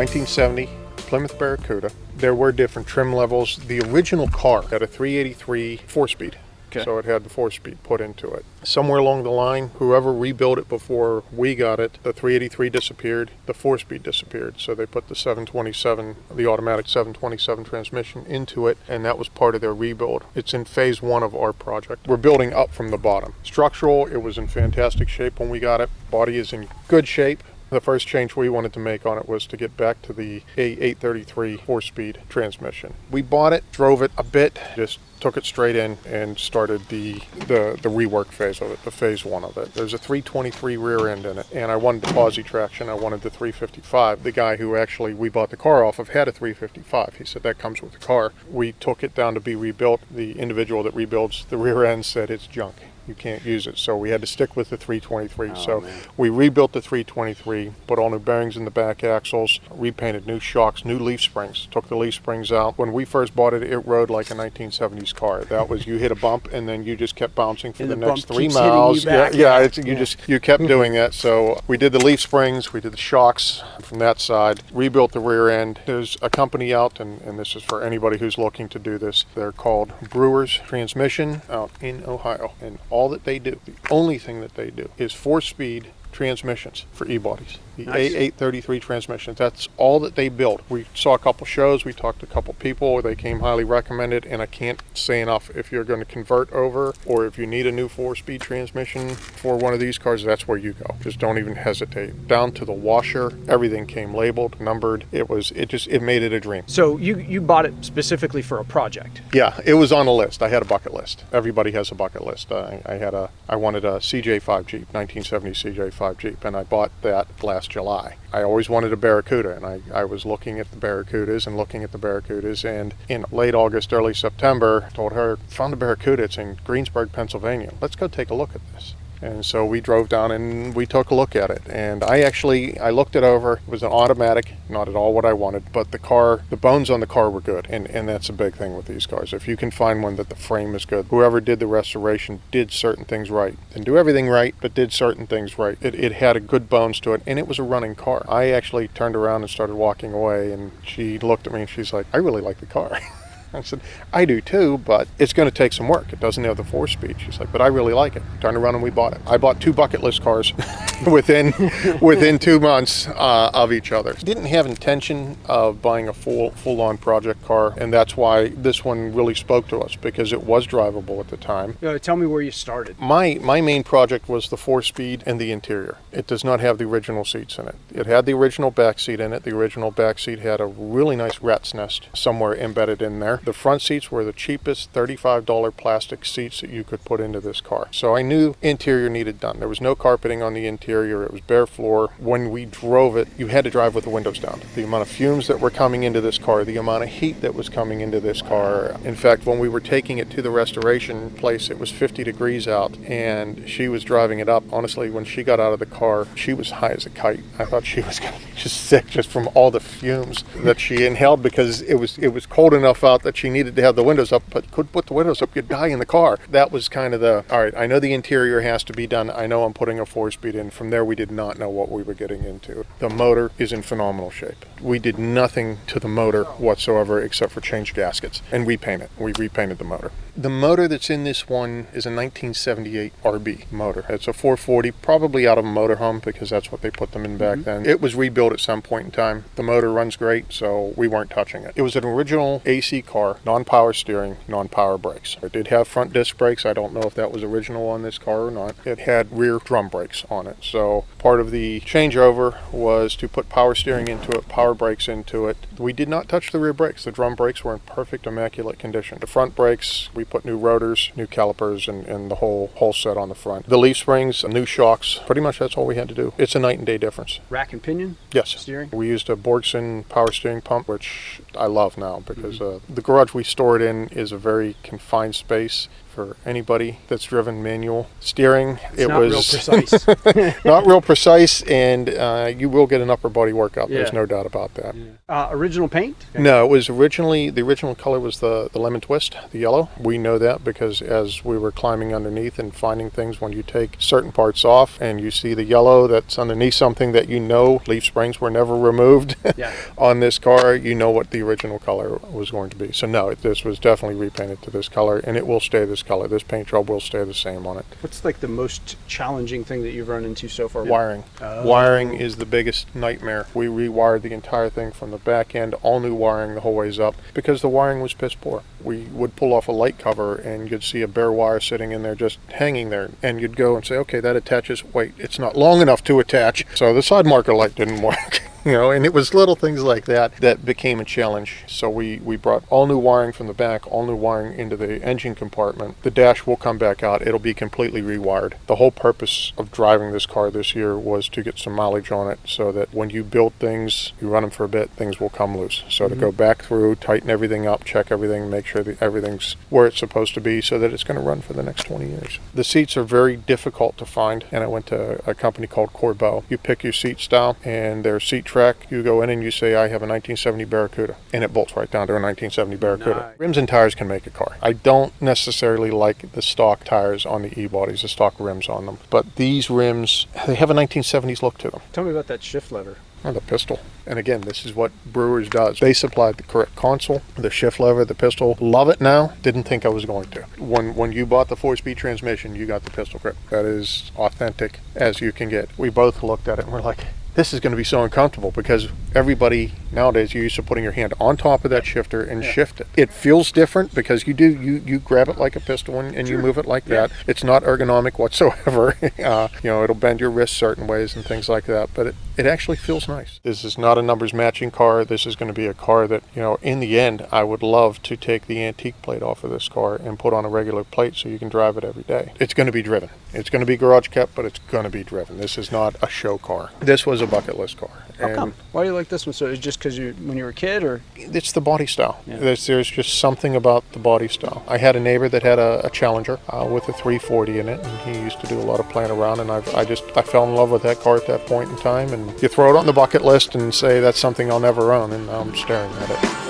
1970 Plymouth Barracuda. There were different trim levels. The original car had a 383 4-speed. Okay. So it had the 4-speed put into it. Somewhere along the line, whoever rebuilt it before we got it, the 383 disappeared, the 4-speed disappeared. So they put the 727, the automatic 727 transmission into it, and that was part of their rebuild. It's in phase 1 of our project. We're building up from the bottom. Structural, it was in fantastic shape when we got it. Body is in good shape. The first change we wanted to make on it was to get back to the A833 4-speed transmission. We bought it, drove it a bit, just took it straight in and started the rework phase of it, the phase 1 of it. There's a 323 rear end in it, and I wanted the posi traction. I wanted the 355. The guy who actually we bought the car off of had a 355. He said that comes with the car. We took it down to be rebuilt. The individual that rebuilds the rear end said it's junk. You can't use it, so we had to stick with the 323. We rebuilt the 323, put all new bearings in the back axles, repainted new shocks, new leaf springs, took the leaf springs out. When we first bought it, it rode like a 1970s car. That was, you hit a bump and then you just kept bouncing for the next 3 miles. You kept doing that. So we did the leaf springs, we did the shocks from that side, rebuilt the rear end. There's a company out, and this is for anybody who's looking to do this. They're called Brewer's Transmission out in Ohio, and all that they do, the only thing that they do, is 4-speed transmissions for e-bodies. The nice. A833 transmissions, that's all that they build. We saw a couple shows, we talked to a couple people, they came highly recommended, and I can't say enough, if you're going to convert over, or if you need a new 4-speed transmission for one of these cars, that's where you go. Just don't even hesitate. Down to the washer, everything came labeled, numbered. It made it a dream. So you bought it specifically for a project? Yeah, it was on a list. I had a bucket list. Everybody has a bucket list. I wanted a CJ5 Jeep, 1970 CJ5 Jeep, and I bought that last July. I always wanted a Barracuda, and I was looking at the Barracudas, and in late August, early September, I told her, found a Barracuda, it's in Greensburg, Pennsylvania. Let's go take a look at this. And so we drove down and we took a look at it. And I looked it over. It was an automatic, not at all what I wanted, but the bones on the car were good. And that's a big thing with these cars. If you can find one that the frame is good, whoever did the restoration did certain things right. Didn't do everything right, but did certain things right. It had a good bones to it, and it was a running car. I actually turned around and started walking away, and she looked at me and she's like, I really like the car. I said, I do too, but it's going to take some work. It doesn't have the 4-speed. She's like, but I really like it. Turned around and we bought it. I bought 2 bucket list cars within 2 months of each other. Didn't have intention of buying a full-on project car, and that's why this one really spoke to us, because it was drivable at the time. Tell me where you started. My main project was the 4-speed and the interior. It does not have the original seats in it. It had the original back seat in it. The original back seat had a really nice rat's nest somewhere embedded in there. The front seats were the cheapest $35 plastic seats that you could put into this car. So I knew interior needed done. There was no carpeting on the interior. It was bare floor. When we drove it, you had to drive with the windows down. The amount of fumes that were coming into this car, the amount of heat that was coming into this car. In fact, when we were taking it to the restoration place, it was 50 degrees out, and she was driving it up. Honestly, when she got out of the car, she was high as a kite. I thought she was going to be just sick just from all the fumes that she inhaled, because it was cold enough out that she needed to have the windows up, but couldn't put the windows up, you'd die in the car. That was kind of all right, I know the interior has to be done. I know I'm putting a 4-speed in. From there, we did not know what we were getting into. The motor is in phenomenal shape. We did nothing to the motor whatsoever except for change gaskets and repaint it. We repainted the motor. The motor that's in this one is a 1978 RB motor. It's a 440, probably out of a motorhome, because that's what they put them in back then. It was rebuilt at some point in time. The motor runs great, so we weren't touching it. It was an original AC car, non-power steering, non-power brakes. It did have front disc brakes. I don't know if that was original on this car or not. It had rear drum brakes on it. So part of the changeover was to put power steering into it, power brakes into it. We did not touch the rear brakes. The drum brakes were in perfect, immaculate condition. The front brakes, we put new rotors, new calipers, and the whole set on the front. The leaf springs, new shocks. Pretty much that's all we had to do. It's a night and day difference. Rack and pinion? Yes. Steering? We used a Borgson power steering pump, which I love now because the garage we store it in is a very confined space for anybody that's driven manual steering. It's not real precise. Not real precise, and you will get an upper body workout. Yeah. There's no doubt about that. Yeah. Original paint? No, it was the original color was the lemon twist, the yellow. We know that because as we were climbing underneath and finding things, when you take certain parts off and you see the yellow that's underneath something that you know leaf springs were never removed on this car, you know what the original color was going to be. So no, this was definitely repainted to this color, and it will stay this color. This paint job will stay the same on it. What's like the most challenging thing that you've run into so far? Wiring. Wiring is the biggest nightmare. We rewired the entire thing from the back end, all new wiring the whole ways up, because the wiring was piss poor. We would pull off a light cover and you'd see a bare wire sitting in there just hanging there, and you'd go and say, okay, that attaches. Wait, it's not long enough to attach. So the side marker light didn't work. And it was little things like that that became a challenge. So we brought all new wiring from the back, all new wiring into the engine compartment. The dash will come back out. It'll be completely rewired. The whole purpose of driving this car this year was to get some mileage on it so that when you build things, you run them for a bit, things will come loose. So to go back through, tighten everything up, check everything, make sure that everything's where it's supposed to be so that it's going to run for the next 20 years. The seats are very difficult to find, and I went to a company called Corbeau. You pick your seat style and their seat track, you go in and you say, I have a 1970 Barracuda, and it bolts right down to a 1970 Barracuda. Nice. Rims and tires can make a car. I don't necessarily like the stock tires on the E-bodies, the stock rims on them, but these rims, they have a 1970s look to them. Tell me about that shift lever. Oh, the pistol. And again, this is what Brewers does. They supplied the correct console, the shift lever, the pistol. Love it now. Didn't think I was going to. When you bought the 4-speed transmission, you got the pistol grip. That is authentic as you can get. We both looked at it and we're like, this is going to be so uncomfortable because everybody nowadays, you're used to putting your hand on top of that shifter and shift it. It feels different because you grab it like a pistol and you move it like that. It's not ergonomic whatsoever. It'll bend your wrist certain ways and things like that, but it actually feels nice. This is not a numbers matching car. This is going to be a car that, in the end, I would love to take the antique plate off of this car and put on a regular plate so you can drive it every day. It's going to be driven. It's going to be garage kept, but it's going to be driven. This is not a show car. This was a bucket list car. How come? Why do you like this one? So it's just because when you were a kid, or? It's the body style. There's just something about the body style. I had a neighbor that had a Challenger with a 340 in it, and he used to do a lot of playing around, and I fell in love with that car at that point in time, and you throw it on the bucket list and say that's something I'll never own, and now I'm staring at it.